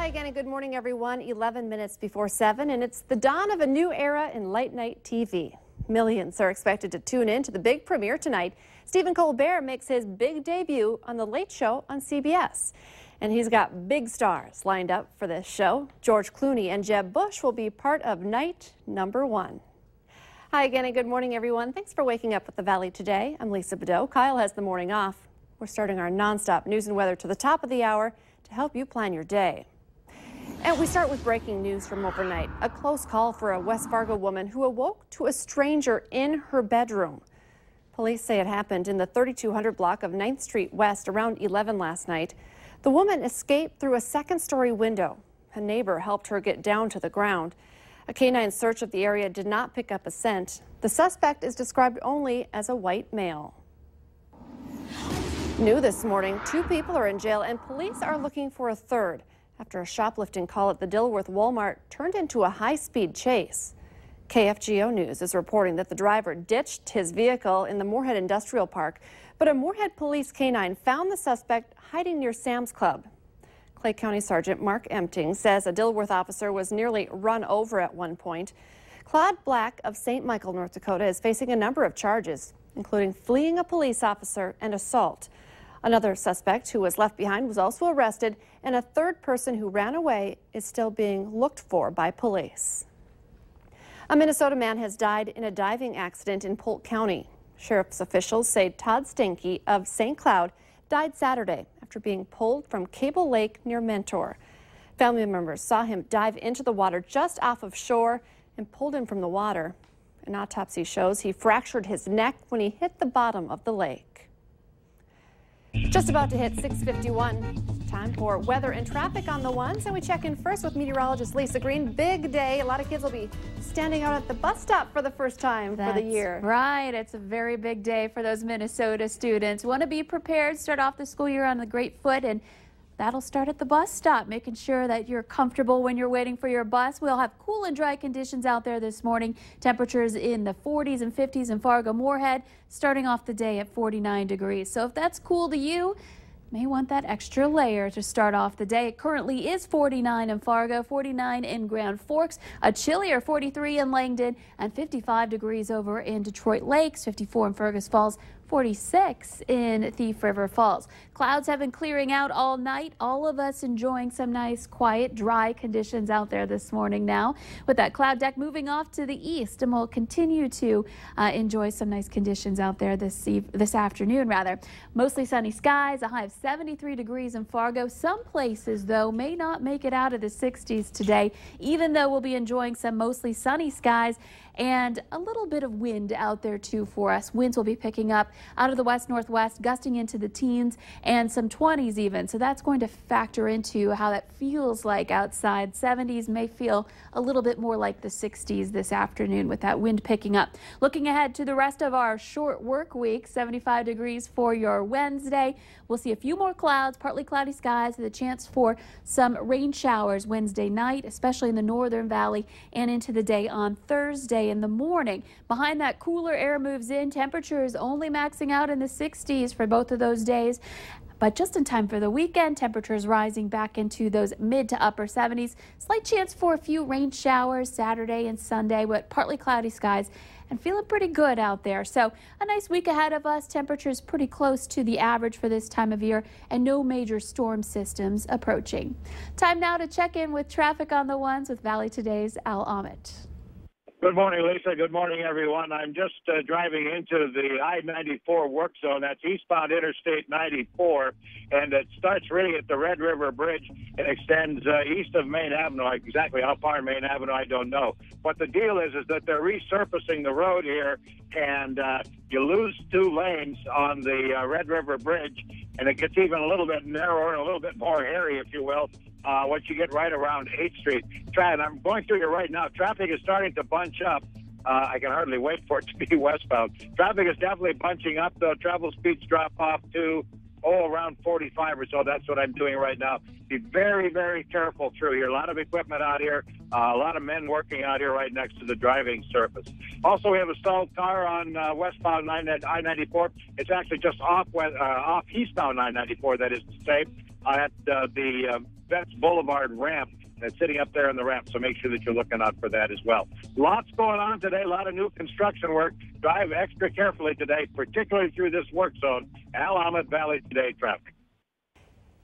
Hi again and good morning everyone. 11 minutes before 7 and it's the dawn of a new era in late night TV. Millions are expected to tune in to the big premiere tonight. Stephen Colbert makes his big debut on The Late Show on CBS. And he's got big stars lined up for this show. George Clooney and Jeb Bush will be part of night number 1. Hi again and good morning everyone. Thanks for waking up with the Valley today. I'm Lisa Bedeau. Kyle has the morning off. We're starting our nonstop news and weather to the top of the hour to help you plan your day. And we start with breaking news from overnight. A close call for a West Fargo woman who awoke to a stranger in her bedroom. Police say it happened in the 3200 block of 9th Street West around 11 last night. The woman escaped through a second-story window. A neighbor helped her get down to the ground. A canine search of the area did not pick up a scent. The suspect is described only as a white male. New this morning, 2 people are in jail and police are looking for a third after a shoplifting call at the Dilworth Walmart turned into a high-speed chase. KFGO News is reporting that the driver ditched his vehicle in the Moorhead Industrial Park, but a Moorhead police canine found the suspect hiding near Sam's Club. Clay County Sergeant Mark Empting says a Dilworth officer was nearly run over at one point. Claude Black of St. Michael, North Dakota is facing a number of charges, including fleeing a police officer and assault. Another suspect who was left behind was also arrested, and a third person who ran away is still being looked for by police. A Minnesota man has died in a diving accident in Polk County. Sheriff's officials say Todd Stanke of St. Cloud died Saturday after being pulled from Cable Lake near Mentor. Family members saw him dive into the water just off of shore and pulled him from the water. An autopsy shows he fractured his neck when he hit the bottom of the lake. Just about to hit 6:51. Time for weather and traffic on the ones, and we check in first with meteorologist Lisa Green. Big day. A lot of kids will be standing out at the bus stop for the first time for the year. Right. It's a very big day for those Minnesota students. Want to be prepared, start off the school year on the great foot, and that'll start at the bus stop, making sure that you're comfortable when you're waiting for your bus. We'll have cool and dry conditions out there this morning. Temperatures in the 40s and 50s in Fargo Moorhead, starting off the day at 49 degrees. So if that's cool to you, may want that extra layer to start off the day. It currently is 49 in Fargo, 49 in Grand Forks, a chillier 43 in Langdon, and 55 degrees over in Detroit Lakes, 54 in Fergus Falls, 46 in Thief River Falls. Clouds have been clearing out all night. All of us enjoying some nice, quiet, dry conditions out there this morning now. With that cloud deck moving off to the east, and we'll continue to enjoy some nice conditions out there this afternoon, rather. Mostly sunny skies, a high of 73 degrees in Fargo. Some places, though, may not make it out of the 60s today, even though we'll be enjoying some mostly sunny skies and a little bit of wind out there too for us. Winds will be picking up out of the west-northwest, gusting into the teens and some 20s even. So that's going to factor into how that feels like outside. 70s may feel a little bit more like the 60s this afternoon with that wind picking up. Looking ahead to the rest of our short work week, 75 degrees for your Wednesday. We'll see a few more clouds, partly cloudy skies, with a chance for some rain showers Wednesday night, especially in the northern valley, and into the day on Thursday in the morning. Behind that, cooler air moves in. Temperatures only maxing out in the 60s for both of those days. But just in time for the weekend, temperatures rising back into those mid to upper 70s. Slight chance for a few rain showers Saturday and Sunday, but partly cloudy skies and feeling pretty good out there. So a nice week ahead of us. Temperatures pretty close to the average for this time of year and no major storm systems approaching. Time now to check in with traffic on the ones with Valley Today's Al Ahmet. Good morning, Lisa. Good morning, everyone. I'm just driving into the I-94 work zone. That's eastbound Interstate 94, and it starts really at the Red River Bridge and extends east of Main Avenue. Exactly how far Main Avenue, I don't know. But the deal is that they're resurfacing the road here, and you lose 2 lanes on the Red River Bridge, and it gets even a little bit narrower and a little bit more hairy, if you will, once you get right around 8th Street. And I'm going through here right now. Traffic is starting to bunch up. I can hardly wait for it to be westbound. Traffic is definitely bunching up, though. Travel speeds drop off to, around 45 or so. That's what I'm doing right now. Be very, very careful through here. A lot of equipment out here. A lot of men working out here right next to the driving surface. Also, we have a stalled car on westbound I-94. It's actually just off eastbound I-94, that is to say. at the Vets Boulevard ramp. That's sitting up there on the ramp, so make sure that you're looking out for that as well. Lots going on today, a lot of new construction work. Drive extra carefully today, particularly through this work zone. Willamette Valley today traffic.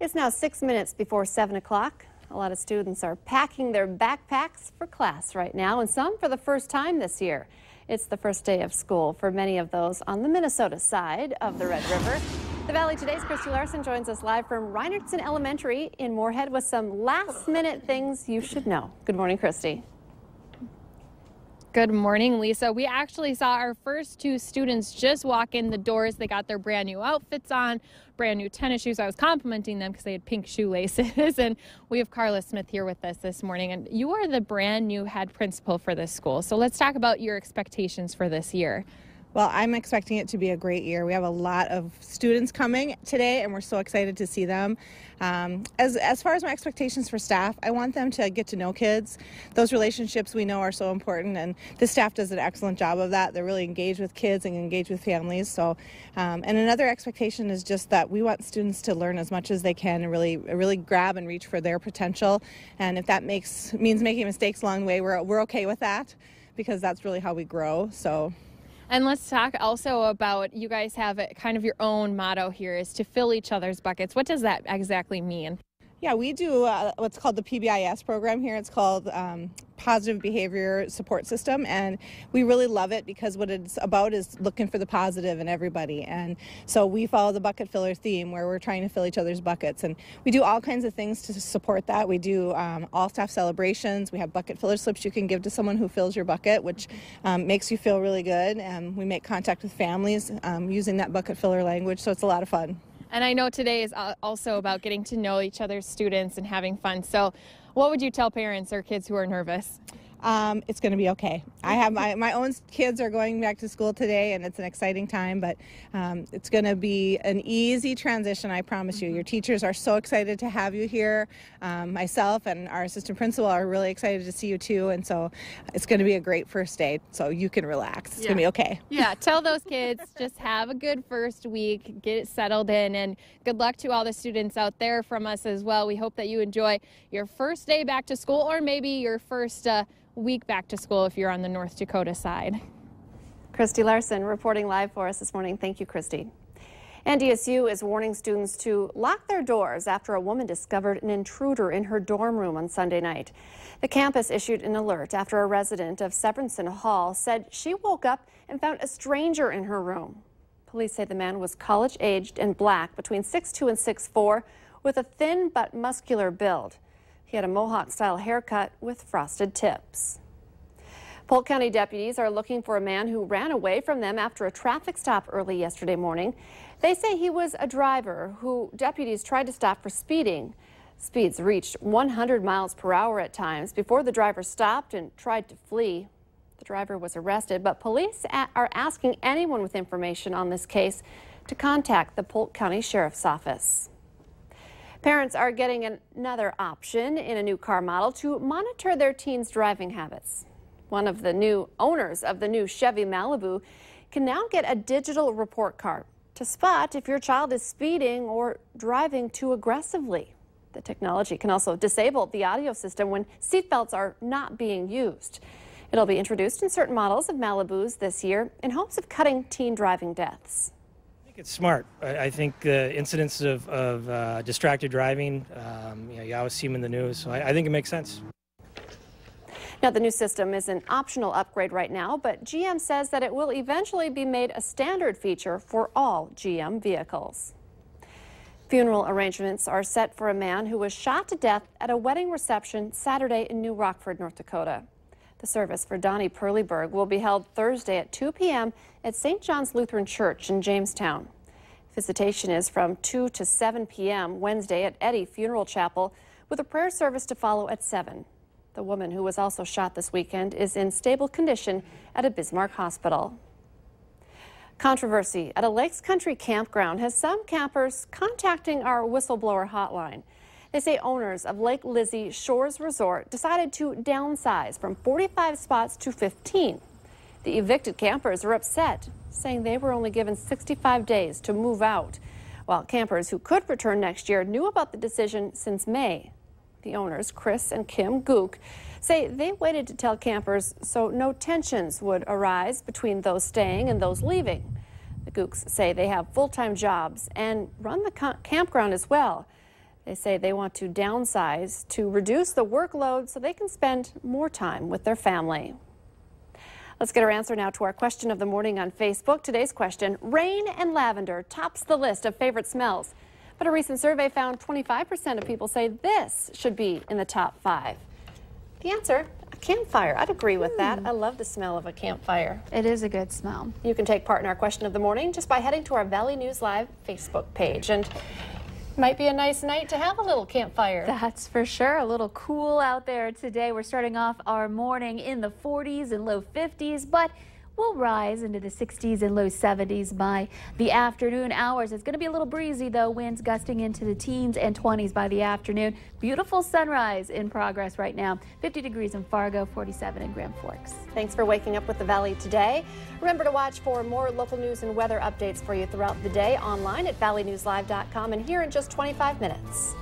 It's now 6 minutes before 7 o'clock. A lot of students are packing their backpacks for class right now, and some for the first time this year. It's the first day of school for many of those on the Minnesota side of the Red River. The Valley Today's Christy Larson joins us live from Reinertson Elementary in Moorhead with some last-minute things you should know. Good morning, Christy. Good morning, Lisa. We actually saw our first two students just walk in the doors. They got their brand new outfits on, brand new tennis shoes. I was complimenting them because they had pink shoelaces. And we have Carla Smith here with us this morning. And you are the brand new head principal for this school. So let's talk about your expectations for this year. Well, I'm expecting it to be a great year. We have a lot of students coming today, and we're so excited to see them. As far as my expectations for staff, I want them to get to know kids. Those relationships we know are so important, and the staff does an excellent job of that. They're really engaged with kids and engaged with families. So, and another expectation is just that we want students to learn as much as they can and really grab and reach for their potential. And if that means making mistakes along the way, we're okay with that, because that's really how we grow. So. And let's talk also about, you guys have kind of your own motto here, is to fill each other's buckets. What does that exactly mean? Yeah, we do what's called the PBIS program here. It's called Positive Behavior Support System, and we really love it because what it's about is looking for the positive in everybody. And so we follow the bucket filler theme, where we're trying to fill each other's buckets, and we do all kinds of things to support that. We do all staff celebrations. We have bucket filler slips you can give to someone who fills your bucket, which makes you feel really good. And we make contact with families using that bucket filler language, so it's a lot of fun. And I know today is also about getting to know each other's students and having fun. So what would you tell parents or kids who are nervous? It's going to be okay. I have my own kids are going back to school today, and it's an exciting time, but it's going to be an easy transition, I promise you. Your teachers are so excited to have you here. Myself and our assistant principal are really excited to see you too, and so it's going to be a great first day, so you can relax. It's going to be okay. Yeah, tell those kids, just have a good first week, get it settled in, and good luck to all the students out there from us as well. We hope that you enjoy your first day back to school, or maybe your first week back to school if you're on the North Dakota side. Christy Larson reporting live for us this morning. Thank you, Christy. And DSU is warning students to lock their doors after a woman discovered an intruder in her dorm room on Sunday night. The campus issued an alert after a resident of Severinsen Hall said she woke up and found a stranger in her room. Police say the man was college-aged and black, between 6'2" and 6'4", with a thin but muscular build. He had a Mohawk-style haircut with frosted tips. Polk County deputies are looking for a man who ran away from them after a traffic stop early yesterday morning. They say he was a driver who deputies tried to stop for speeding. Speeds reached 100 miles per hour at times before the driver stopped and tried to flee. The driver was arrested, but police are asking anyone with information on this case to contact the Polk County Sheriff's Office. Parents are getting another option in a new car model to monitor their teens' driving habits. One of the new owners of the new Chevy Malibu can now get a digital report card to spot if your child is speeding or driving too aggressively. The technology can also disable the audio system when seatbelts are not being used. It'll be introduced in certain models of Malibus this year in hopes of cutting teen driving deaths. It's smart. I think the incidents of distracted driving, you always see them in the news, so I think it makes sense. Now, the new system is an optional upgrade right now, but GM says that it will eventually be made a standard feature for all GM vehicles. Funeral arrangements are set for a man who was shot to death at a wedding reception Saturday in New Rockford, North Dakota. The service for Donnie Perleyberg will be held Thursday at 2 p.m. at St. John's Lutheran Church in Jamestown. Visitation is from 2 to 7 p.m. Wednesday at Eddy Funeral Chapel, with a prayer service to follow at 7. The woman who was also shot this weekend is in stable condition at a Bismarck hospital. Controversy at a Lakes Country campground has some campers contacting our whistleblower hotline. They say owners of Lake Lizzie Shores Resort decided to downsize from 45 spots to 15. The evicted campers are upset, saying they were only given 65 days to move out. while campers who could return next year knew about the decision since May. The owners, Chris and Kim Gook, say they waited to tell campers so no tensions would arise between those staying and those leaving. The Gooks say they have full-time jobs and run the campground as well. They say they want to downsize to reduce the workload so they can spend more time with their family. Let's get our answer now to our question of the morning on Facebook. Today's question, rain and lavender tops the list of favorite smells. But a recent survey found 25% of people say this should be in the top 5. The answer, a campfire. I'd agree with that. I love the smell of a campfire. It is a good smell. You can take part in our question of the morning just by heading to our Valley News Live Facebook page. And it might be a nice night to have a little campfire. That's for sure. A little cool out there today. We're starting off our morning in the 40s and low 50s, but we'll rise into the 60s and low 70s by the afternoon hours. It's going to be a little breezy, though, winds gusting into the teens and 20s by the afternoon. Beautiful sunrise in progress right now. 50 degrees in Fargo, 47 in Grand Forks. Thanks for waking up with the Valley today. Remember to watch for more local news and weather updates for you throughout the day online at valleynewslive.com and here in just 25 minutes.